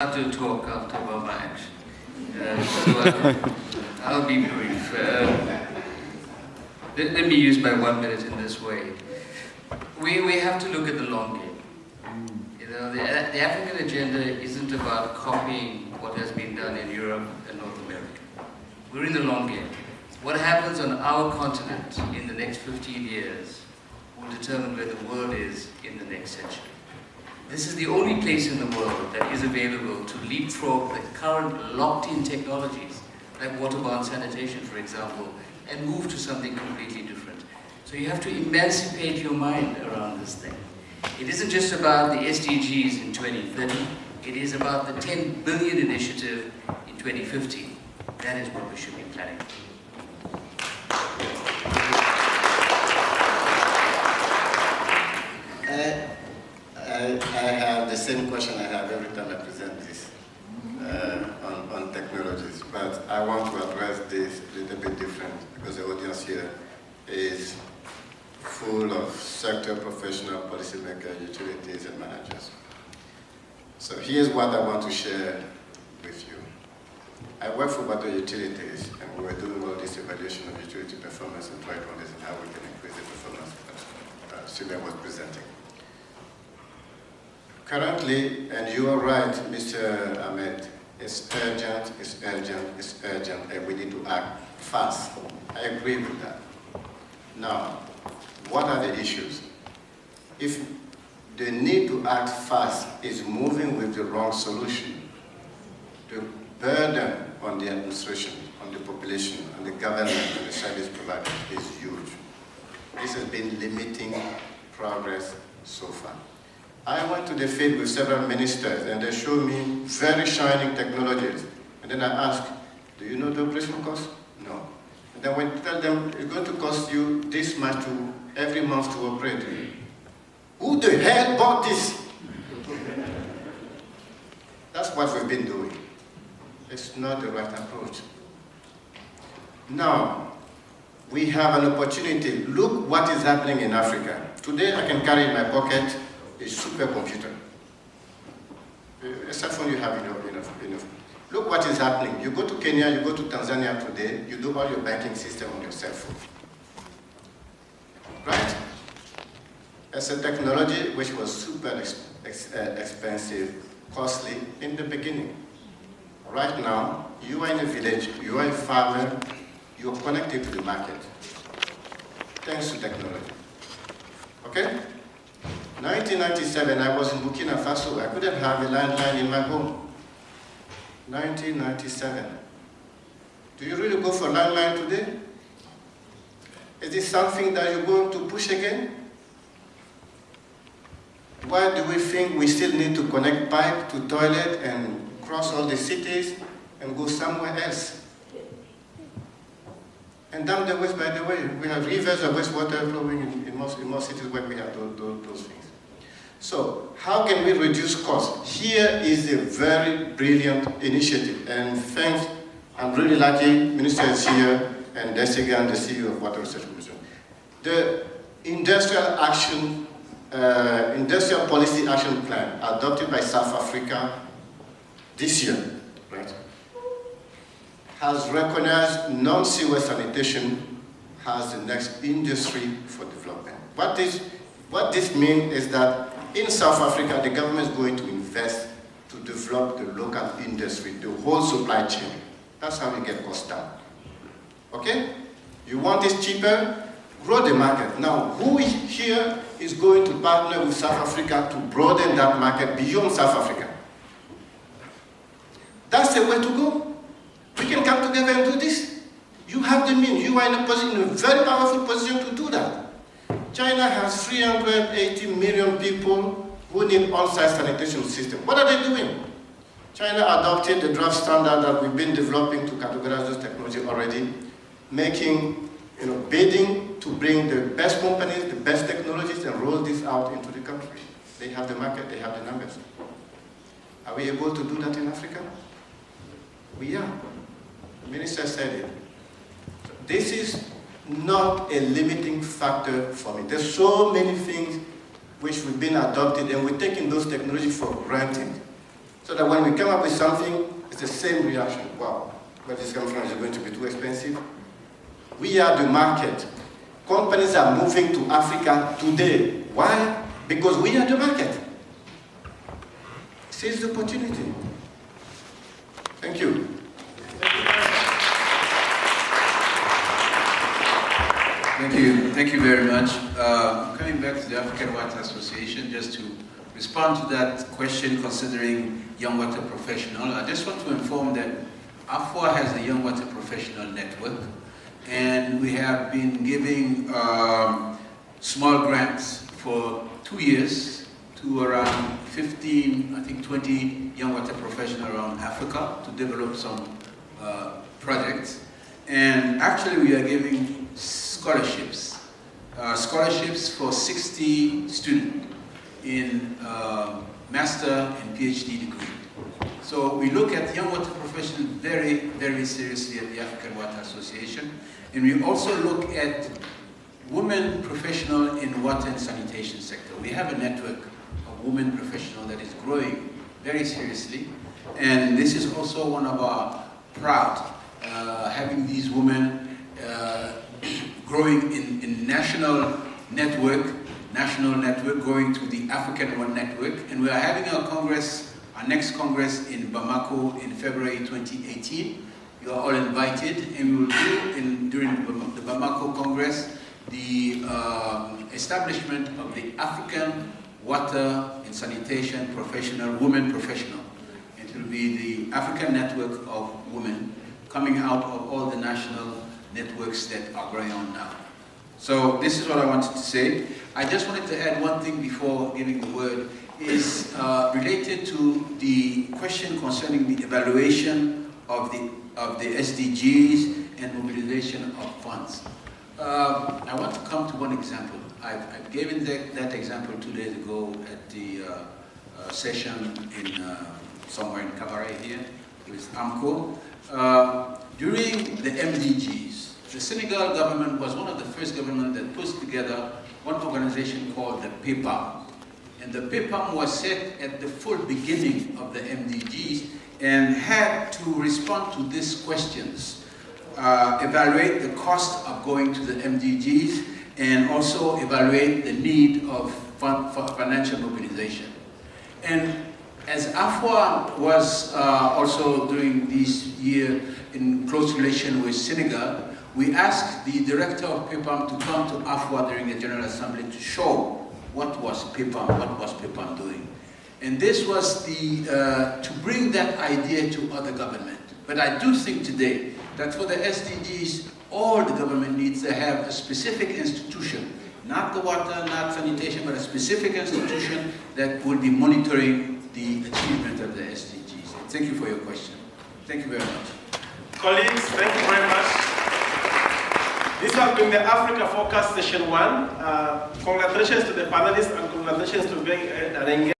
Have to talk after Obama action. So I'll be brief. Let me use my 1 minute in this way. We have to look at the long game. You know, the African agenda isn't about copying what has been done in Europe and North America. We're in the long game. What happens on our continent in the next 15 years will determine where the world is in the next century. This is the only place in the world that is available to leapfrog the current locked-in technologies, like waterborne sanitation, for example, and move to something completely different. So you have to emancipate your mind around this thing. It isn't just about the SDGs in 2030, it is about the 10 billion initiative in 2050. That is what we should be planning for. I have the same question I have every time I present this on technologies, but I want to address this a little bit different because the audience here is full of sector professional, policymakers, utilities, and managers. So here's what I want to share with you. I work for Water Utilities, and we were doing all this evaluation of utility performance and trying to understand how we can increase the performance that Sylvia was presenting. Currently, and you are right, Mr. Ahmed, it's urgent, and we need to act fast. I agree with that. Now, what are the issues? If the need to act fast is moving with the wrong solution, the burden on the administration, on the population, on the government, and the service providers is huge. This has been limiting progress so far. I went to the field with several ministers and they showed me very shining technologies. And then I asked, do you know the operational cost? No. And then when I tell them it's going to cost you this much every month to operate. Who the hell bought this? That's what we've been doing. It's not the right approach. Now, we have an opportunity. Look what is happening in Africa. Today I can carry in my pocket a supercomputer. A cell phone you have enough. Look what is happening. You go to Kenya, you go to Tanzania today, you do all your banking system on your cell phone. Right? It's a technology which was super expensive, costly in the beginning. Right now, you are in a village, you are a farmer, you are connected to the market, thanks to technology. Okay? 1997, I was in Burkina Faso. I couldn't have a landline in my home. 1997. Do you really go for landline today? Is this something that you're going to push again? Why do we think we still need to connect pipe to toilet and cross all the cities and go somewhere else? And down the west, by the way, we have rivers of wastewater flowing in most cities where we have those things. So, how can we reduce costs? Here is a very brilliant initiative, and thanks, I'm really lucky, Minister is here, and Desigan, the CEO of Water Research Commission. The Industrial Policy Action Plan, adopted by South Africa this year, right, has recognized non-sewer sanitation as the next industry for development. What this means is that in South Africa, the government is going to invest to develop the local industry, the whole supply chain. That's how we get costs down. Okay? You want it cheaper? Grow the market. Now, who here is going to partner with South Africa to broaden that market beyond South Africa? That's the way to go. We can come together and do this. You have the means. You are in a very powerful position to do that. China has 380 million people who need on-site sanitation system. What are they doing? China adopted the draft standard that we've been developing to categorize this technology already, making, bidding to bring the best companies, the best technologies, and roll this out into the country. They have the market, they have the numbers. Are we able to do that in Africa? We are. The minister said it. This is not a limiting factor for me. There's so many things which we've been adopted and we're taking those technologies for granted. So that when we come up with something, it's the same reaction. Wow, where this comes from? Is it going to be too expensive? We are the market. Companies are moving to Africa today. Why? Because we are the market. Seize the opportunity. Thank you. Thank you very much. Coming back to the African Water Association, just to respond to that question considering young water professional, I just want to inform that AFWA has the Young Water Professional Network, and we have been giving small grants for 2 years to around 15, I think 20 young water professionals around Africa to develop some projects. And actually we are giving scholarships for 60 students in master and PhD degree. So we look at young water professionals very, very seriously at the African Water Association, and we also look at women professionals in water and sanitation sector. We have a network of women professionals that is growing very seriously, and this is also one of our proud, having these women growing in national network, going to the African One Network, and we are having our next Congress in Bamako in February 2018. You are all invited, and we will do during the Bamako Congress the establishment of the African Water and Sanitation Women Professional. It will be the African Network of Women coming out of all the national networks that are going on now. So this is what I wanted to say. I just wanted to add one thing before giving the word, is related to the question concerning the evaluation of the SDGs and mobilization of funds. I want to come to one example. I've given that example 2 days ago at the session in somewhere in Cabaret here with AMCO. During the MDGs, the Senegal government was one of the first governments that put together one organization called the PEPAM. And the PEPAM was set at the full beginning of the MDGs and had to respond to these questions, evaluate the cost of going to the MDGs, and also evaluate the need of financial mobilization. And as AFWA was also during this year in close relation with Senegal, we asked the director of PEPAM to come to AFWA during the General Assembly to show what was PEPAM doing. And this was to bring that idea to other government. But I do think today that for the SDGs, all the government needs to have a specific institution, not the water, not sanitation, but a specific institution that will be monitoring the achievement of the SDGs. Thank you for your question. Thank you very much. Colleagues, thank you very much. This has been the Africa Focus Session 1. Congratulations to the panelists and congratulations to being an engaged